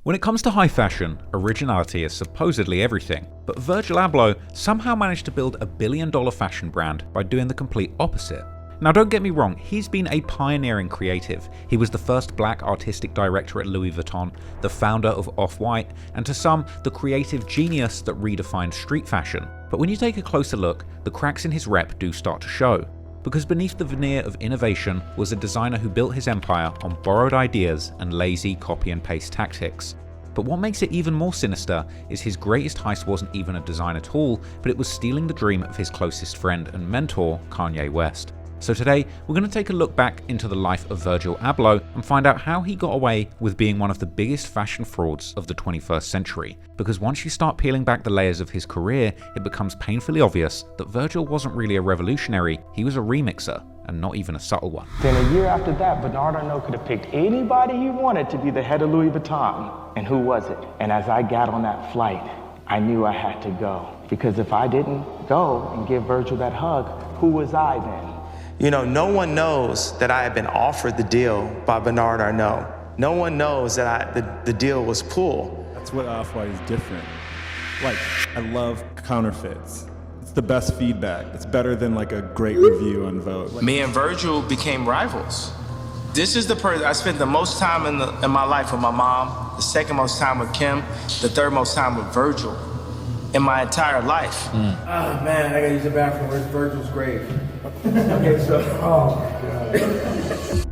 When it comes to high fashion, originality is supposedly everything, but Virgil Abloh somehow managed to build a billion-dollar fashion brand by doing the complete opposite. Now don't get me wrong, he's been a pioneering creative. He was the first black artistic director at Louis Vuitton, the founder of Off-White, and to some, the creative genius that redefined street fashion. But when you take a closer look, the cracks in his rep do start to show. Because beneath the veneer of innovation was a designer who built his empire on borrowed ideas and lazy copy and paste tactics. But what makes it even more sinister is his greatest heist wasn't even a design at all, but it was stealing the dream of his closest friend and mentor, Kanye West. So today, we're going to take a look back into the life of Virgil Abloh and find out how he got away with being one of the biggest fashion frauds of the 21st century. Because once you start peeling back the layers of his career, it becomes painfully obvious that Virgil wasn't really a revolutionary, he was a remixer, and not even a subtle one. Then a year after that, Bernard Arnault could have picked anybody he wanted to be the head of Louis Vuitton. And who was it? And as I got on that flight, I knew I had to go. Because if I didn't go and give Virgil that hug, who was I then? You know, no one knows that I had been offered the deal by Bernard Arnault. No one knows that the deal was pulled. That's what Off-White is different. Like, I love counterfeits. It's the best feedback. It's better than like a great review on Vogue. Me and Virgil became rivals. This is the person I spent the most time in my life with my mom, the second most time with Kim, the third most time with Virgil in my entire life. Oh man, I gotta use the bathroom. Where's Virgil's grave? Okay, so, oh my God.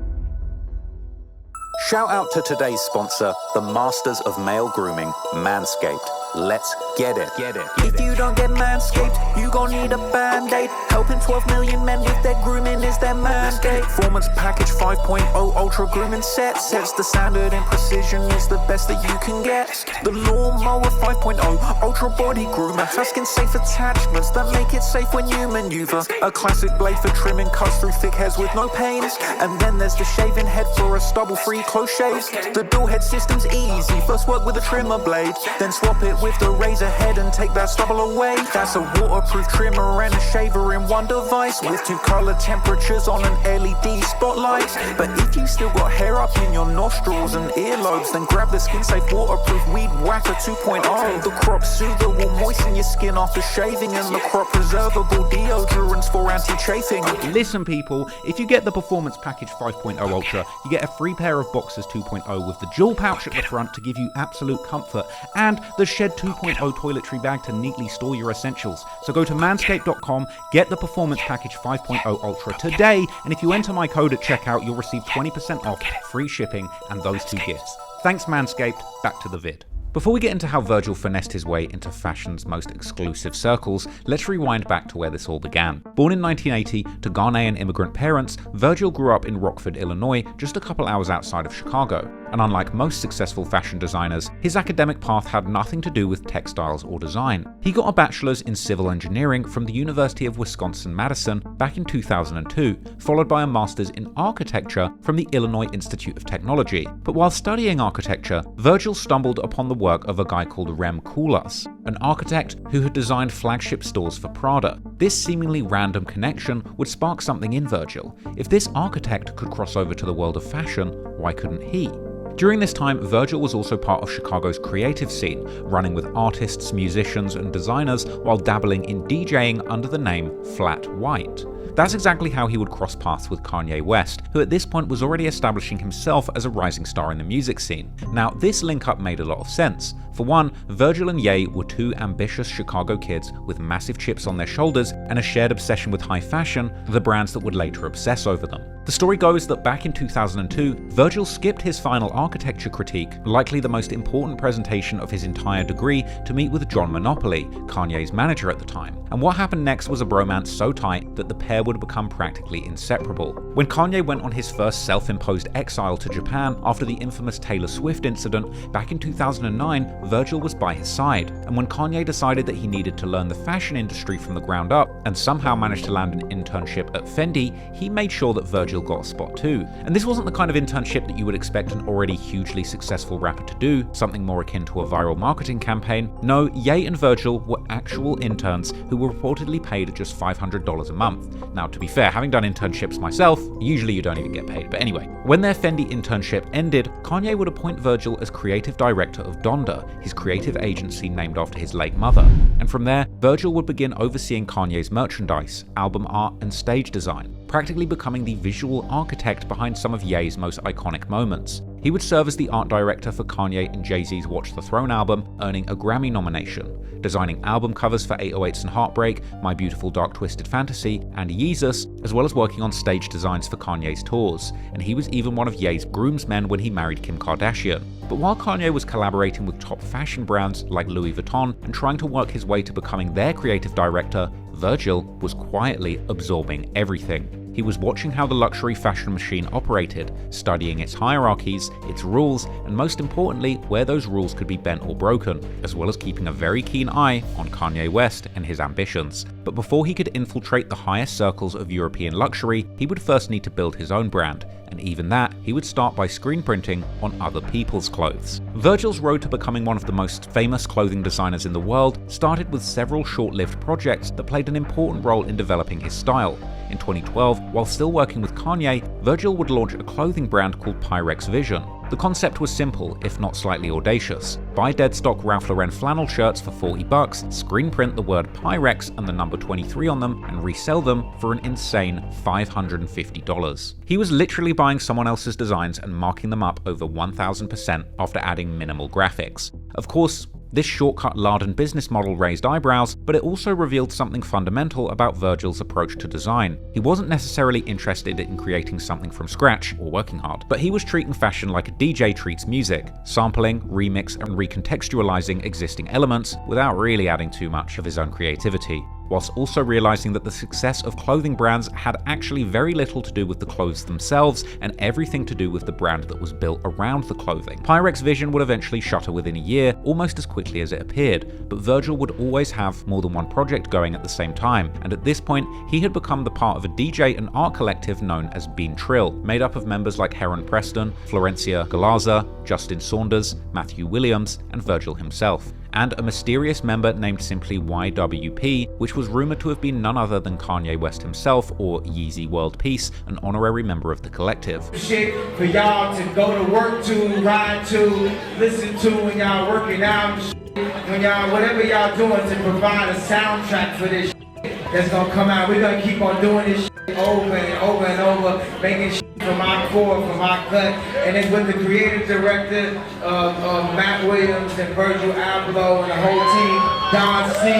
Shout out to today's sponsor, the masters of male grooming, Manscaped. Let's get it. If you don't get Manscaped, you gon' need a Band-Aid. Helping 12 million men with their grooming is their Manscaped. Performance Package 5.0 Ultra Grooming Set sets the standard and precision is the best that you can get. The Lawnmower 5.0 Ultra Body Groomer has skin-safe attachments that make it safe when you maneuver. A classic blade for trimming cuts through thick hairs with no pain. And then there's the shaving head for a stubble-free close shave. The dual head system's easy. First work with a trimmer blade, then swap it with the razor head and take that stubble away. That's a waterproof trimmer and a shaver in one device with 2 color temperatures on an LED spotlight. But if you still got hair up in your nostrils and earlobes, then grab the skin safe waterproof Weed Whacker 2.0. The crop soother will moisten your skin after shaving, and the crop preservable deodorants for anti-chafing. Listen people, if you get the Performance Package 5.0 Ultra, you get a free pair of Boxers 2.0 with the dual pouch at the front to give you absolute comfort, and the Shed 2.0 toiletry bag to neatly store your essentials. So go to manscaped.com, get the Performance Package 5.0 Ultra today, and if you enter my code at checkout, you'll receive 20% off, free shipping, and those 2 gifts. Thanks Manscaped, back to the vid. Before we get into how Virgil finessed his way into fashion's most exclusive circles, let's rewind back to where this all began. Born in 1980 to Ghanaian immigrant parents, Virgil grew up in Rockford, Illinois, just a couple hours outside of Chicago. And unlike most successful fashion designers, his academic path had nothing to do with textiles or design. He got a bachelor's in civil engineering from the University of Wisconsin-Madison back in 2002, followed by a master's in architecture from the Illinois Institute of Technology. But while studying architecture, Virgil stumbled upon the work of a guy called Rem Koolhaas, an architect who had designed flagship stores for Prada. This seemingly random connection would spark something in Virgil. If this architect could cross over to the world of fashion, why couldn't he? During this time, Virgil was also part of Chicago's creative scene, running with artists, musicians, and designers while dabbling in DJing under the name Flat White. That's exactly how he would cross paths with Kanye West, who at this point was already establishing himself as a rising star in the music scene. Now, this link-up made a lot of sense. For one, Virgil and Ye were 2 ambitious Chicago kids with massive chips on their shoulders and a shared obsession with high fashion, the brands that would later obsess over them. The story goes that back in 2002, Virgil skipped his final architecture critique, likely the most important presentation of his entire degree, to meet with John Monopoly, Kanye's manager at the time. And what happened next was a bromance so tight that the pair would become practically inseparable. When Kanye went on his first self-imposed exile to Japan after the infamous Taylor Swift incident back in 2009, Virgil was by his side. And when Kanye decided that he needed to learn the fashion industry from the ground up, and somehow managed to land an internship at Fendi, he made sure that Virgil got a spot too. And this wasn't the kind of internship that you would expect an already hugely successful rapper to do, something more akin to a viral marketing campaign. No, Ye and Virgil were actual interns who were reportedly paid just $500 a month. Now, to be fair, having done internships myself, usually you don't even get paid, but anyway. When their Fendi internship ended, Kanye would appoint Virgil as creative director of Donda, his creative agency named after his late mother. And from there, Virgil would begin overseeing Kanye's merchandise, album art, and stage design, practically becoming the visual architect behind some of Ye's most iconic moments. He would serve as the art director for Kanye and Jay-Z's Watch the Throne album, earning a Grammy nomination, designing album covers for 808s and Heartbreak, My Beautiful Dark Twisted Fantasy, and Yeezus, as well as working on stage designs for Kanye's tours, and he was even one of Ye's groomsmen when he married Kim Kardashian. But while Kanye was collaborating with top fashion brands like Louis Vuitton and trying to work his way to becoming their creative director, Virgil was quietly absorbing everything. He was watching how the luxury fashion machine operated, studying its hierarchies, its rules, and most importantly, where those rules could be bent or broken, as well as keeping a very keen eye on Kanye West and his ambitions. But before he could infiltrate the highest circles of European luxury, he would first need to build his own brand, and even that, he would start by screen printing on other people's clothes. Virgil's road to becoming one of the most famous clothing designers in the world started with several short-lived projects that played an important role in developing his style. In 2012, while still working with Kanye, Virgil would launch a clothing brand called Pyrex Vision. The concept was simple, if not slightly audacious. Buy dead stock Ralph Lauren flannel shirts for $40, screen print the word Pyrex and the number 23 on them, and resell them for an insane $550. He was literally buying someone else's designs and marking them up over 1000% after adding minimal graphics. Of course, this shortcut-laden business model raised eyebrows, but it also revealed something fundamental about Virgil's approach to design. He wasn't necessarily interested in creating something from scratch or working hard, but he was treating fashion like a DJ treats music, sampling, remix, and recontextualizing existing elements without really adding too much of his own creativity, whilst also realizing that the success of clothing brands had actually very little to do with the clothes themselves and everything to do with the brand that was built around the clothing. Pyrex Vision would eventually shutter within a year, almost as quickly as it appeared, but Virgil would always have more than one project going at the same time, and at this point, he had become the part of a DJ and art collective known as Trill, made up of members like Heron Preston, Florencia Galaza, Justin Saunders, Matthew Williams, and Virgil himself, and a mysterious member named simply YWP, which was rumored to have been none other than Kanye West himself, or Yeezy World Peace, an honorary member of the collective. Shit for y'all to go to work to, ride to, listen to when y'all working out, when y'all, whatever y'all doing to provide a soundtrack for this that's gonna come out. We're gonna keep on doing this over and over and over, making from our core, from our gut, and then with the creative director Matt Williams and Virgil Abloh and the whole team, Don C,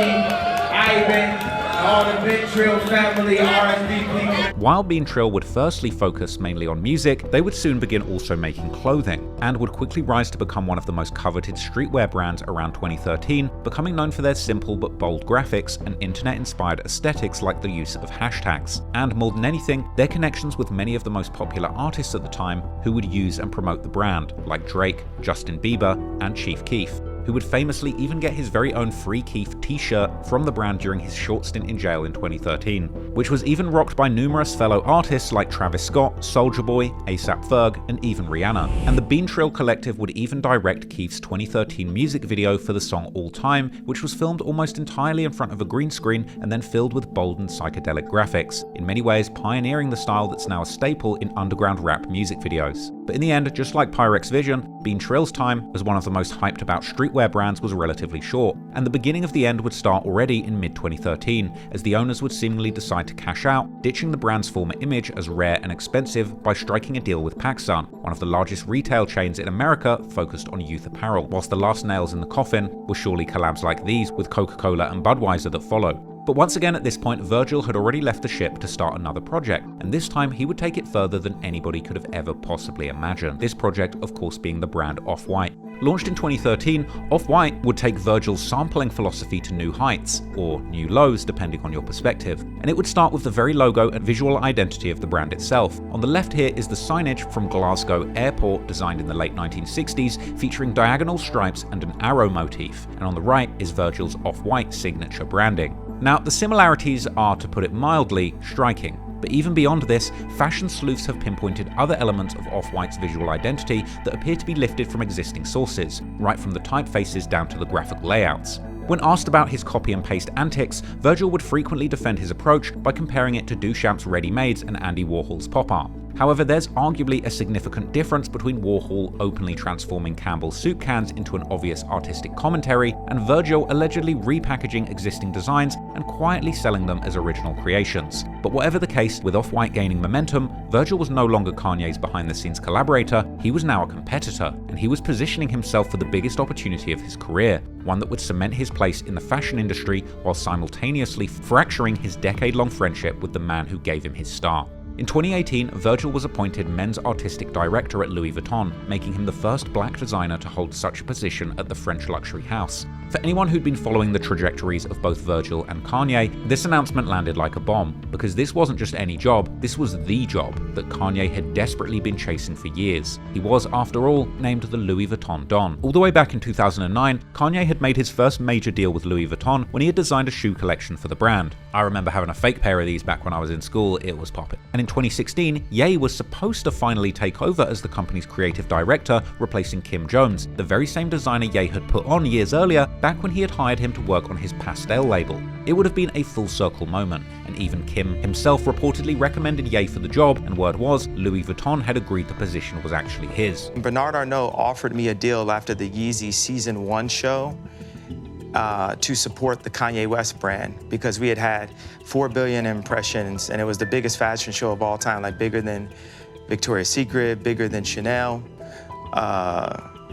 Ivan, all the Trill family, RSVP. While Trill would firstly focus mainly on music, they would soon begin also making clothing, and would quickly rise to become one of the most coveted streetwear brands around 2013, becoming known for their simple but bold graphics and internet-inspired aesthetics like the use of hashtags, and more than anything, their connections with many of the most popular artists at the time who would use and promote the brand, like Drake, Justin Bieber, and Chief Keef, who would famously even get his very own Free Keef t-shirt from the brand during his short stint in jail in 2013, which was even rocked by numerous fellow artists like Travis Scott, Soulja Boy, A$AP Ferg, and even Rihanna. And the Trill collective would even direct Keef's 2013 music video for the song All Time, which was filmed almost entirely in front of a green screen and then filled with bold and psychedelic graphics, in many ways pioneering the style that's now a staple in underground rap music videos. But in the end, just like Pyrex Vision, Trill's time as one of the most hyped about streetwear brands was relatively short, and the beginning of the end would start already in mid-2013, as the owners would seemingly decide to cash out, ditching the brand's former image as rare and expensive by striking a deal with PacSun, one of the largest retail chains in America focused on youth apparel, whilst the last nails in the coffin were surely collabs like these with Coca-Cola and Budweiser that follow. But once again at this point, Virgil had already left the ship to start another project, and this time he would take it further than anybody could have ever possibly imagined. This project, of course, being the brand Off-White. Launched in 2013, Off-White would take Virgil's sampling philosophy to new heights, or new lows depending on your perspective, and it would start with the very logo and visual identity of the brand itself. On the left here is the signage from Glasgow Airport, designed in the late 1960s, featuring diagonal stripes and an arrow motif, and on the right is Virgil's Off-White signature branding. Now, the similarities are, to put it mildly, striking. But even beyond this, fashion sleuths have pinpointed other elements of Off-White's visual identity that appear to be lifted from existing sources, right from the typefaces down to the graphical layouts. When asked about his copy and paste antics, Virgil would frequently defend his approach by comparing it to Duchamp's ready-mades and Andy Warhol's pop art. However, there's arguably a significant difference between Warhol openly transforming Campbell's soup cans into an obvious artistic commentary, and Virgil allegedly repackaging existing designs and quietly selling them as original creations. But whatever the case, with Off-White gaining momentum, Virgil was no longer Kanye's behind-the-scenes collaborator, he was now a competitor, and he was positioning himself for the biggest opportunity of his career, one that would cement his place in the fashion industry while simultaneously fracturing his decade-long friendship with the man who gave him his start. In 2018, Virgil was appointed men's artistic director at Louis Vuitton, making him the first black designer to hold such a position at the French luxury house. For anyone who'd been following the trajectories of both Virgil and Kanye, this announcement landed like a bomb, because this wasn't just any job, this was the job that Kanye had desperately been chasing for years. He was, after all, named the Louis Vuitton Don. All the way back in 2009, Kanye had made his first major deal with Louis Vuitton when he had designed a shoe collection for the brand. I remember having a fake pair of these back when I was in school, it was poppin'. And in 2016, Ye was supposed to finally take over as the company's creative director, replacing Kim Jones, the very same designer Ye had put on years earlier, back when he had hired him to work on his Pastel label. It would have been a full circle moment, and even Kim himself reportedly recommended Ye for the job, and word was, Louis Vuitton had agreed the position was actually his. Bernard Arnault offered me a deal after the Yeezy Season 1 show to support the Kanye West brand, because we had 4 billion impressions, and it was the biggest fashion show of all time, like bigger than Victoria's Secret, bigger than Chanel.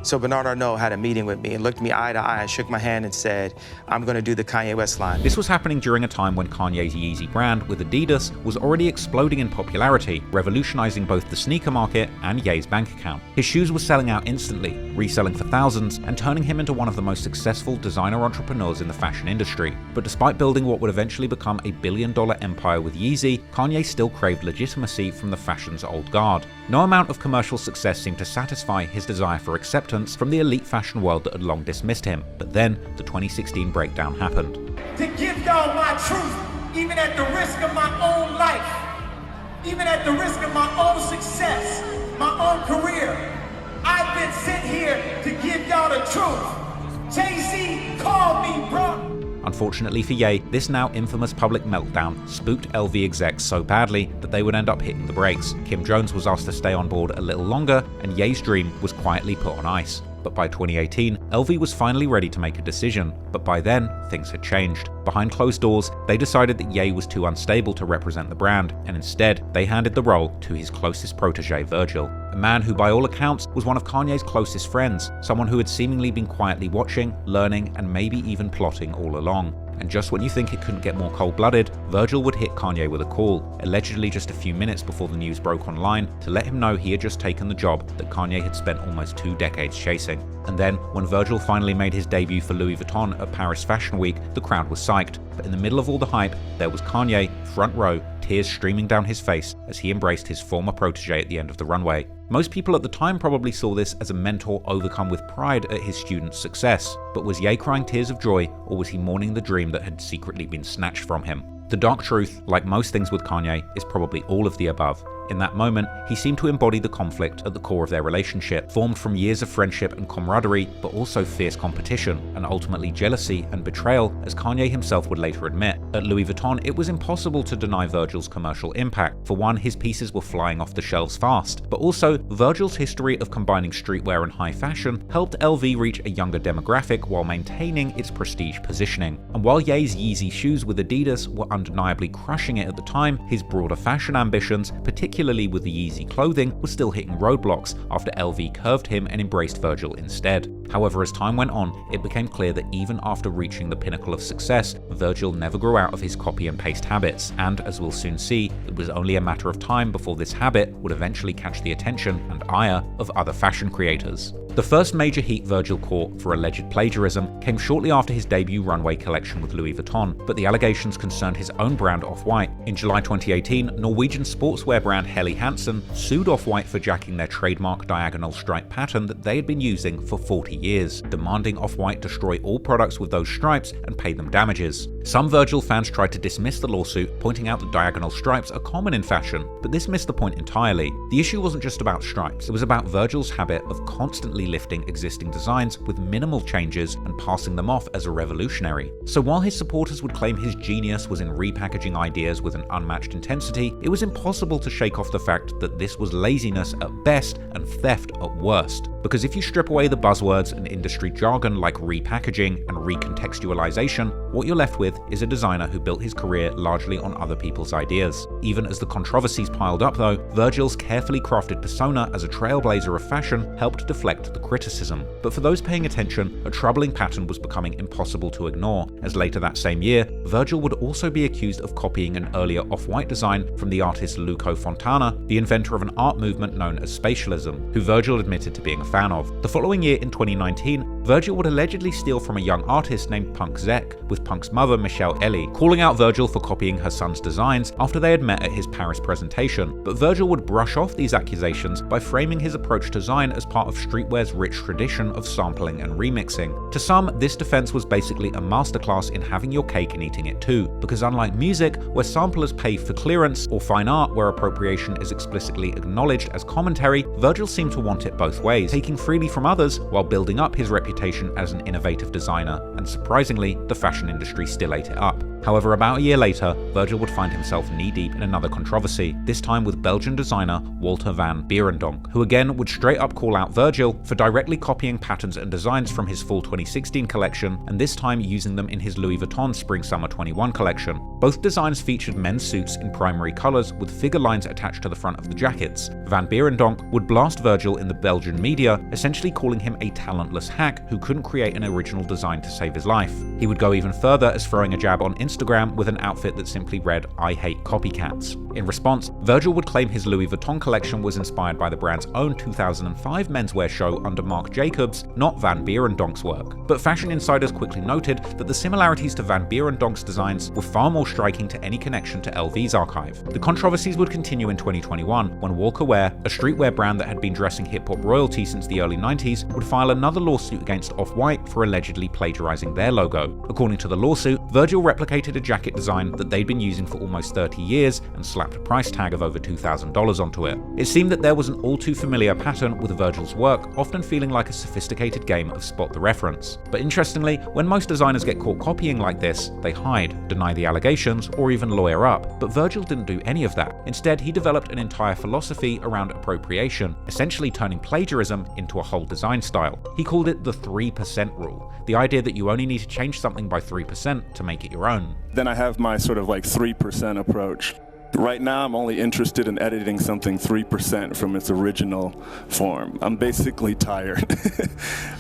So Bernard Arnault had a meeting with me and looked me eye to eye and shook my hand and said, I'm going to do the Kanye West line. This was happening during a time when Kanye's Yeezy brand with Adidas was already exploding in popularity, revolutionizing both the sneaker market and Ye's bank account. His shoes were selling out instantly, reselling for thousands, and turning him into one of the most successful designer entrepreneurs in the fashion industry. But despite building what would eventually become a billion-dollar empire with Yeezy, Kanye still craved legitimacy from the fashion's old guard. No amount of commercial success seemed to satisfy his desire for acceptance from the elite fashion world that had long dismissed him. But then, the 2016 breakdown happened. To give y'all my truth, even at the risk of my own life, even at the risk of my own success, my own career, I've been sent here to give y'all the truth. Jay-Z called me, bro. Unfortunately for Ye, this now infamous public meltdown spooked LV execs so badly that they would end up hitting the brakes. Kim Jones was asked to stay on board a little longer, and Ye's dream was quietly put on ice. But by 2018, LV was finally ready to make a decision, but by then, things had changed. Behind closed doors, they decided that Ye was too unstable to represent the brand, and instead, they handed the role to his closest protege, Virgil. A man who by all accounts was one of Kanye's closest friends, someone who had seemingly been quietly watching, learning, and maybe even plotting all along. And just when you think it couldn't get more cold-blooded, Virgil would hit Kanye with a call, allegedly just a few minutes before the news broke online, to let him know he had just taken the job that Kanye had spent almost 2 decades chasing. And then, when Virgil finally made his debut for Louis Vuitton at Paris Fashion Week, the crowd was psyched. But in the middle of all the hype, there was Kanye, front row, tears streaming down his face as he embraced his former protege at the end of the runway. Most people at the time probably saw this as a mentor overcome with pride at his student's success. But was Ye crying tears of joy, or was he mourning the dream that had secretly been snatched from him? The dark truth, like most things with Kanye, is probably all of the above. In that moment, he seemed to embody the conflict at the core of their relationship, formed from years of friendship and camaraderie, but also fierce competition, and ultimately jealousy and betrayal, as Kanye himself would later admit. At Louis Vuitton, it was impossible to deny Virgil's commercial impact. For one, his pieces were flying off the shelves fast, but also, Virgil's history of combining streetwear and high fashion helped LV reach a younger demographic while maintaining its prestige positioning. And while Ye's Yeezy shoes with Adidas were undeniably crushing it at the time, his broader fashion ambitions, particularly with the Yeezy clothing, was still hitting roadblocks after LV curved him and embraced Virgil instead. However, as time went on, it became clear that even after reaching the pinnacle of success, Virgil never grew out of his copy and paste habits, and as we'll soon see, it was only a matter of time before this habit would eventually catch the attention and ire of other fashion creators. The first major heat Virgil caught for alleged plagiarism came shortly after his debut runway collection with Louis Vuitton, but the allegations concerned his own brand Off-White. In July 2018, Norwegian sportswear brand Helly Hansen sued Off-White for jacking their trademark diagonal stripe pattern that they had been using for 40 years, demanding Off-White destroy all products with those stripes and pay them damages. Some Virgil fans tried to dismiss the lawsuit, pointing out that diagonal stripes are common in fashion, but this missed the point entirely. The issue wasn't just about stripes, it was about Virgil's habit of constantly lifting existing designs with minimal changes and passing them off as a revolutionary. So while his supporters would claim his genius was in repackaging ideas with an unmatched intensity, it was impossible to shake off the fact that this was laziness at best and theft at worst. Because if you strip away the buzzwords and industry jargon like repackaging and recontextualization, what you're left with is a designer who built his career largely on other people's ideas. Even as the controversies piled up though, Virgil's carefully crafted persona as a trailblazer of fashion helped deflect the criticism. But for those paying attention, a troubling pattern was becoming impossible to ignore, as later that same year, Virgil would also be accused of copying an earlier off-white design from the artist Luca Fontana, the inventor of an art movement known as spatialism, who Virgil admitted to being a fan of. The following year, in 2019, Virgil would allegedly steal from a young artist named Punk Zek, with Punk's mother Michelle Ellie calling out Virgil for copying her son's designs after they had met at his Paris presentation. But Virgil would brush off these accusations by framing his approach to design as part of streetwear's rich tradition of sampling and remixing. To some, this defense was basically a masterclass in having your cake and eating it too, because unlike music, where samplers pay for clearance, or fine art, where appropriation is explicitly acknowledged as commentary, Virgil seemed to want it both ways, taking freely from others while building up his reputation as an innovative designer, and surprisingly, the fashion industry still ate it up. However, about a year later, Virgil would find himself knee-deep in another controversy, this time with Belgian designer Walter van Beirendonck, who again would straight up call out Virgil for directly copying patterns and designs from his fall 2016 collection, and this time using them in his Louis Vuitton Spring-Summer 21 collection. Both designs featured men's suits in primary colours with figure lines attached to the front of the jackets. Van Beirendonck would blast Virgil in the Belgian media, essentially calling him a talentless hack who couldn't create an original design to save his life. He would go even further as throwing a jab on Instagram with an outfit that simply read, "I hate copycats." In response, Virgil would claim his Louis Vuitton collection was inspired by the brand's own 2005 menswear show under Marc Jacobs, not Van Beirendonck's work. But fashion insiders quickly noted that the similarities to Van Beirendonck's designs were far more striking to any connection to LV's archive. The controversies would continue in 2021 when Walker Wear, a streetwear brand that had been dressing hip-hop royalty since the early 90s, would file another lawsuit against Off-White for allegedly plagiarizing their logo. According to the lawsuit, Virgil replicated a jacket design that they'd been using for almost 30 years and slapped a price tag of over $2,000 onto it. It seemed that there was an all too familiar pattern with Virgil's work, often feeling like a sophisticated game of spot the reference. But interestingly, when most designers get caught copying like this, they hide, deny the allegations, or even lawyer up. But Virgil didn't do any of that. Instead, he developed an entire philosophy around appropriation, essentially turning plagiarism into a whole design style. He called it the 3% rule, the idea that you only need to change something by 3% to make it your own. Then I have my sort of like 3% approach. Right now, I'm only interested in editing something 3% from its original form. I'm basically tired.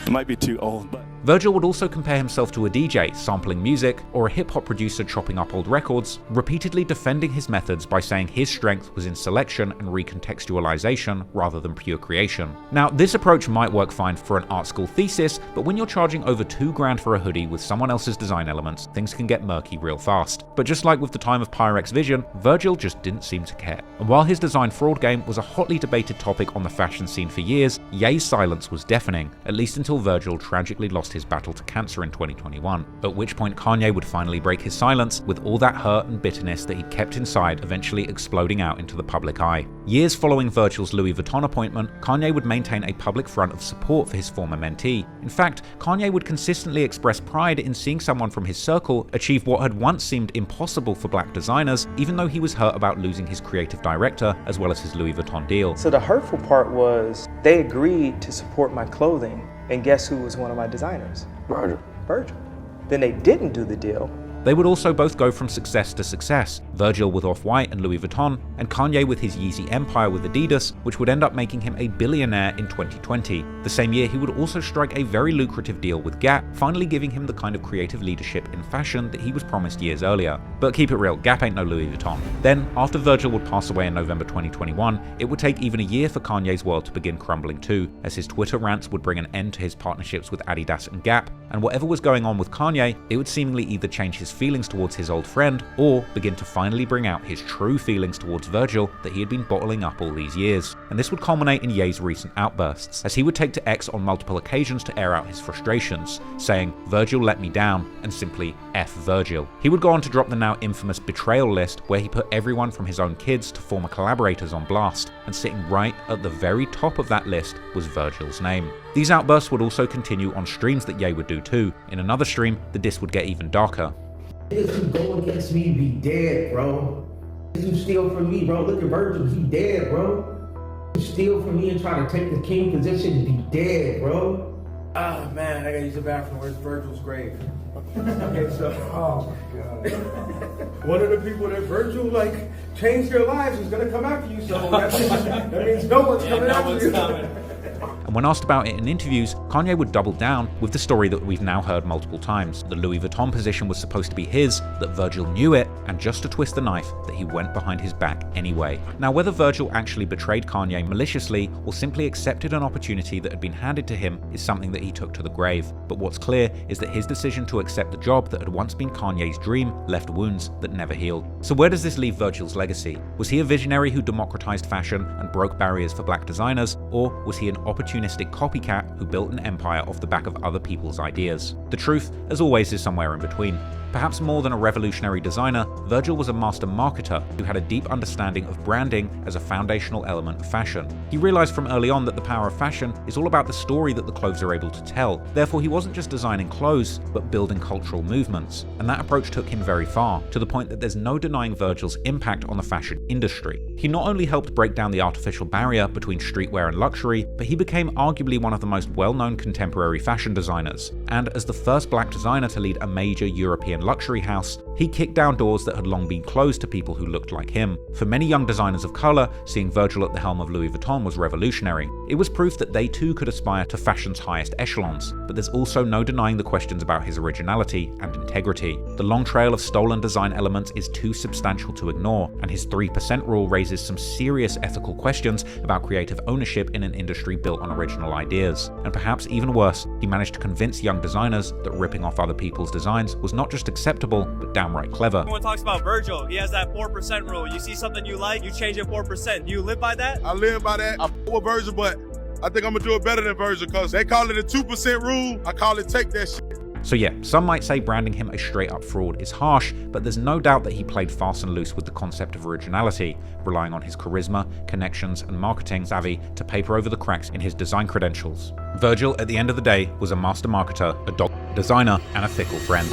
I might be too old, but... Virgil would also compare himself to a DJ sampling music or a hip-hop producer chopping up old records, repeatedly defending his methods by saying his strength was in selection and recontextualization rather than pure creation. Now, this approach might work fine for an art school thesis, but when you're charging over $2,000 for a hoodie with someone else's design elements, things can get murky real fast. But just like with the time of Pyrex Vision, Virgil just didn't seem to care. And while his design fraud game was a hotly debated topic on the fashion scene for years, Ye's silence was deafening, at least until Virgil tragically lost his battle to cancer in 2021, at which point Kanye would finally break his silence, with all that hurt and bitterness that he'd kept inside eventually exploding out into the public eye. Years following Virgil's Louis Vuitton appointment, Kanye would maintain a public front of support for his former mentee. In fact, Kanye would consistently express pride in seeing someone from his circle achieve what had once seemed impossible for black designers, even though he was hurt about losing his creative director as well as his Louis Vuitton deal. So the hurtful part was they agreed to support my clothing, and guess who was one of my designers? Virgil. Then they didn't do the deal. They would also both go from success to success, Virgil with Off-White and Louis Vuitton, and Kanye with his Yeezy empire with Adidas, which would end up making him a billionaire in 2020. The same year, he would also strike a very lucrative deal with Gap, finally giving him the kind of creative leadership in fashion that he was promised years earlier. But keep it real, Gap ain't no Louis Vuitton. Then, after Virgil would pass away in November 2021, it would take even a year for Kanye's world to begin crumbling too, as his Twitter rants would bring an end to his partnerships with Adidas and Gap, and whatever was going on with Kanye, it would seemingly either change his his feelings towards his old friend, or begin to finally bring out his true feelings towards Virgil that he had been bottling up all these years. And this would culminate in Ye's recent outbursts, as he would take to X on multiple occasions to air out his frustrations, saying, "Virgil let me down," and simply F Virgil. He would go on to drop the now infamous betrayal list, where he put everyone from his own kids to former collaborators on blast, and sitting right at the very top of that list was Virgil's name. These outbursts would also continue on streams that Ye would do too. In another stream, the diss would get even darker. Niggas who go against me be dead, bro. Niggas who steal from me, bro. Look at Virgil, he dead, bro. Who steal from me and try to take the king position, be dead, bro. Ah, man, I gotta use the bathroom. Where's Virgil's grave? Okay, so, oh my God. One of the people that Virgil, like, changed their lives is gonna come after you, so that means no one's coming after you. And when asked about it in interviews, Kanye would double down with the story that we've now heard multiple times. The Louis Vuitton position was supposed to be his, that Virgil knew it, and just to twist the knife, that he went behind his back anyway. Now, whether Virgil actually betrayed Kanye maliciously or simply accepted an opportunity that had been handed to him is something that he took to the grave. But what's clear is that his decision to accept the job that had once been Kanye's dream left wounds that never healed. So where does this leave Virgil's legacy? Was he a visionary who democratized fashion and broke barriers for black designers, or was he an opportunistic copycat who built an empire off the back of other people's ideas? The truth, as always, is somewhere in between. Perhaps more than a revolutionary designer, Virgil was a master marketer who had a deep understanding of branding as a foundational element of fashion. He realized from early on that the power of fashion is all about the story that the clothes are able to tell. Therefore, he wasn't just designing clothes, but building cultural movements. And that approach took him very far, to the point that there's no denying Virgil's impact on the fashion industry. He not only helped break down the artificial barrier between streetwear and luxury, but he became arguably one of the most well-known contemporary fashion designers. And as the first black designer to lead a major European luxury house, he kicked down doors that had long been closed to people who looked like him. For many young designers of color, seeing Virgil at the helm of Louis Vuitton was revolutionary. It was proof that they too could aspire to fashion's highest echelons, but there's also no denying the questions about his originality and integrity. The long trail of stolen design elements is too substantial to ignore, and his 3% rule raises some serious ethical questions about creative ownership in an industry built on original ideas. And perhaps even worse, he managed to convince young designers that ripping off other people's designs was not just acceptable, but downright clever. Everyone talks about Virgil. He has that 4% rule. You see something you like, you change it 4%. Do you live by that? I live by that. I f with Virgil, but I think I'm gonna do it better than Virgil because they call it a 2% rule. I call it take that shit. So yeah, some might say branding him a straight up fraud is harsh, but there's no doubt that he played fast and loose with the concept of originality, relying on his charisma, connections, and marketing savvy to paper over the cracks in his design credentials. Virgil, at the end of the day, was a master marketer, a dog designer, and a fickle friend.